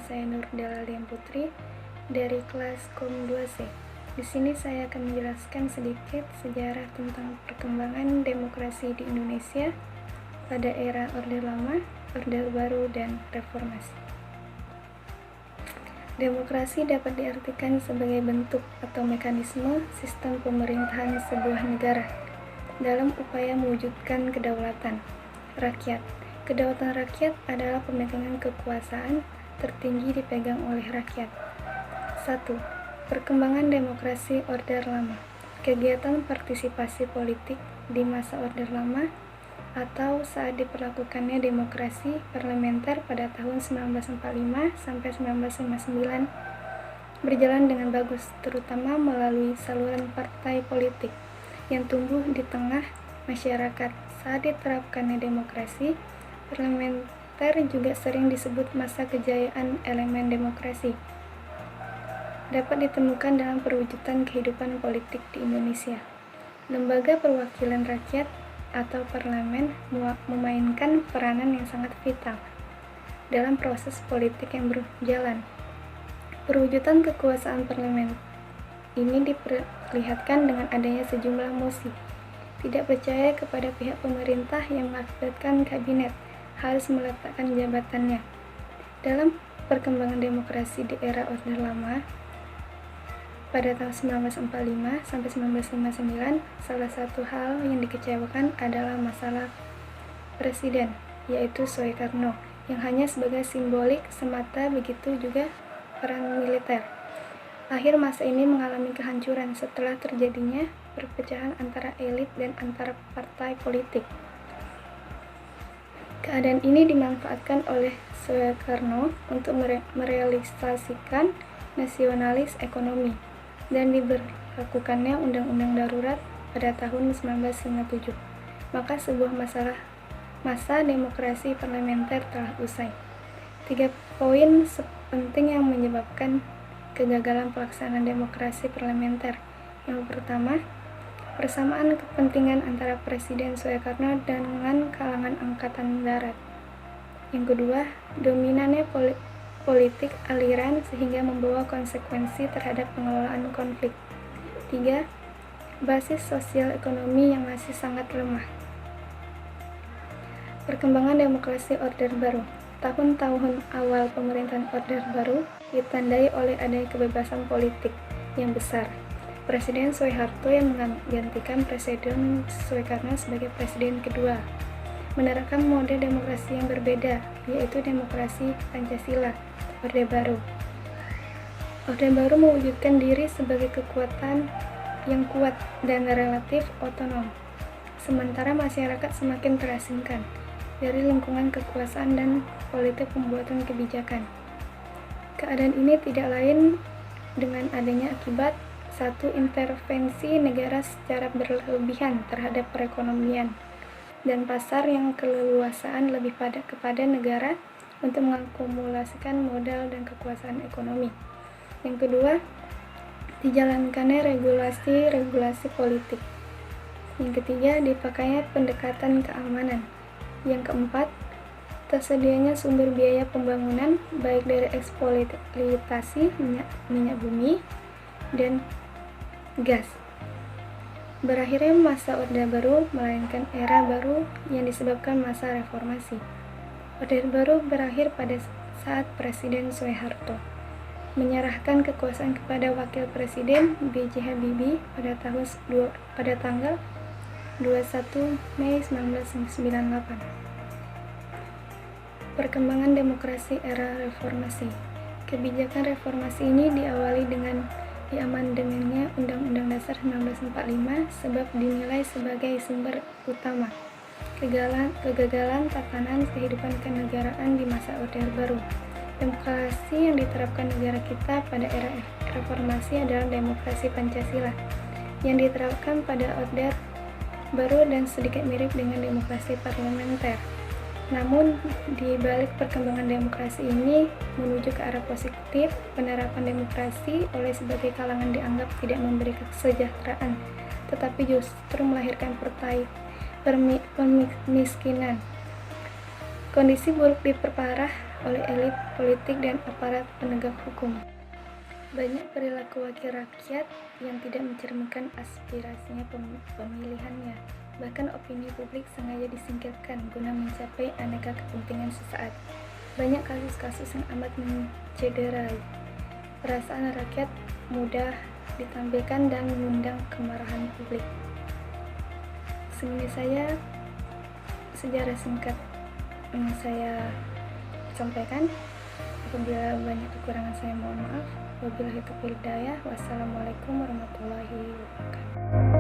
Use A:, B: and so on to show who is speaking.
A: saya Nurdela Liam Putri dari kelas KOM 2C. Di sini saya akan menjelaskan sedikit sejarah tentang perkembangan demokrasi di Indonesia pada era Orde Lama, Orde Baru, dan Reformasi. Demokrasi dapat diartikan sebagai bentuk atau mekanisme sistem pemerintahan sebuah negara dalam upaya mewujudkan kedaulatan rakyat. Kedaulatan rakyat adalah pemegangan kekuasaan tertinggi dipegang oleh rakyat. 1. Perkembangan demokrasi Orde Lama. Kegiatan partisipasi politik di masa Orde Lama atau saat diperlakukannya demokrasi parlementer pada tahun 1945 sampai 1959 berjalan dengan bagus, terutama melalui saluran partai politik yang tumbuh di tengah masyarakat. Saat diterapkannya demokrasi parlementer juga sering disebut masa kejayaan elemen demokrasi. Dapat ditemukan dalam perwujudan kehidupan politik di Indonesia. Lembaga perwakilan rakyat atau parlemen memainkan peranan yang sangat vital dalam proses politik yang berjalan. Perwujudan kekuasaan parlemen ini diperlihatkan dengan adanya sejumlah mosi tidak percaya kepada pihak pemerintah yang mengakibatkan kabinet harus meletakkan jabatannya. Dalam perkembangan demokrasi di era Orde Lama pada tahun 1945 sampai 1959, salah satu hal yang dikecewakan adalah masalah presiden, yaitu Soekarno, yang hanya sebagai simbolik semata, begitu juga peran militer. Akhir masa ini mengalami kehancuran setelah terjadinya perpecahan antara elit dan antara partai politik. Keadaan ini dimanfaatkan oleh Soekarno untuk merealisasikan nasionalis ekonomi dan diberlakukannya Undang-Undang Darurat pada tahun 1957. Maka sebuah masa demokrasi parlementer telah usai. 3 poin penting yang menyebabkan kegagalan pelaksanaan demokrasi parlementer. Yang pertama, persamaan kepentingan antara Presiden Soekarno dengan kalangan Angkatan Darat. Yang kedua, dominannya politik aliran sehingga membawa konsekuensi terhadap pengelolaan konflik. 3. Basis sosial ekonomi yang masih sangat lemah. Perkembangan demokrasi Orde Baru. Tahun-tahun awal pemerintahan Orde Baru ditandai oleh adanya kebebasan politik yang besar. Presiden Soeharto yang menggantikan Presiden Soekarno sebagai presiden kedua menerapkan model demokrasi yang berbeda, yaitu demokrasi Pancasila. Orde Baru. Orde Baru mewujudkan diri sebagai kekuatan yang kuat dan relatif otonom, sementara masyarakat semakin terasingkan dari lingkungan kekuasaan dan politik pembuatan kebijakan. Keadaan ini tidak lain dengan adanya akibat 1. Intervensi negara secara berlebihan terhadap perekonomian dan pasar yang keleluasaan lebih kepada negara untuk mengakumulasikan modal dan kekuasaan ekonomi. Yang kedua, dijalankannya regulasi politik. Yang ketiga, dipakainya pendekatan keamanan. Yang keempat, tersedianya sumber biaya pembangunan baik dari eksploitasi minyak bumi dan gas. Berakhirnya masa Orde Baru melainkan era baru yang disebabkan masa reformasi. Orde Baru berakhir pada saat Presiden Soeharto menyerahkan kekuasaan kepada Wakil Presiden B.J. Habibie pada tanggal 21 Mei 1998. Perkembangan demokrasi era reformasi. Kebijakan reformasi ini diawali dengan diamandemennya Undang-Undang Dasar 1945 sebab dinilai sebagai sumber utama kegagalan tatanan kehidupan kenegaraan di masa Orde Baru. Demokrasi yang diterapkan negara kita pada era reformasi adalah demokrasi Pancasila yang diterapkan pada Orde Baru dan sedikit mirip dengan demokrasi parlementer. Namun, di balik perkembangan demokrasi ini menuju ke arah positif, penerapan demokrasi oleh sebagai kalangan dianggap tidak memberi kesejahteraan, tetapi justru melahirkan pemiskinan. Kondisi buruk diperparah oleh elit politik dan aparat penegak hukum. Banyak perilaku wakil rakyat yang tidak mencerminkan aspirasinya pemilihannya. Bahkan opini publik sengaja disingkirkan guna mencapai aneka kepentingan sesaat. Banyak kasus-kasus yang amat mencederai perasaan rakyat mudah ditampilkan dan mengundang kemarahan publik. Segini saya sejarah singkat yang saya sampaikan. Apabila banyak kekurangan saya mohon maaf. Wabillahi taufiq wal hidayah. Wassalamualaikum warahmatullahi wabarakatuh.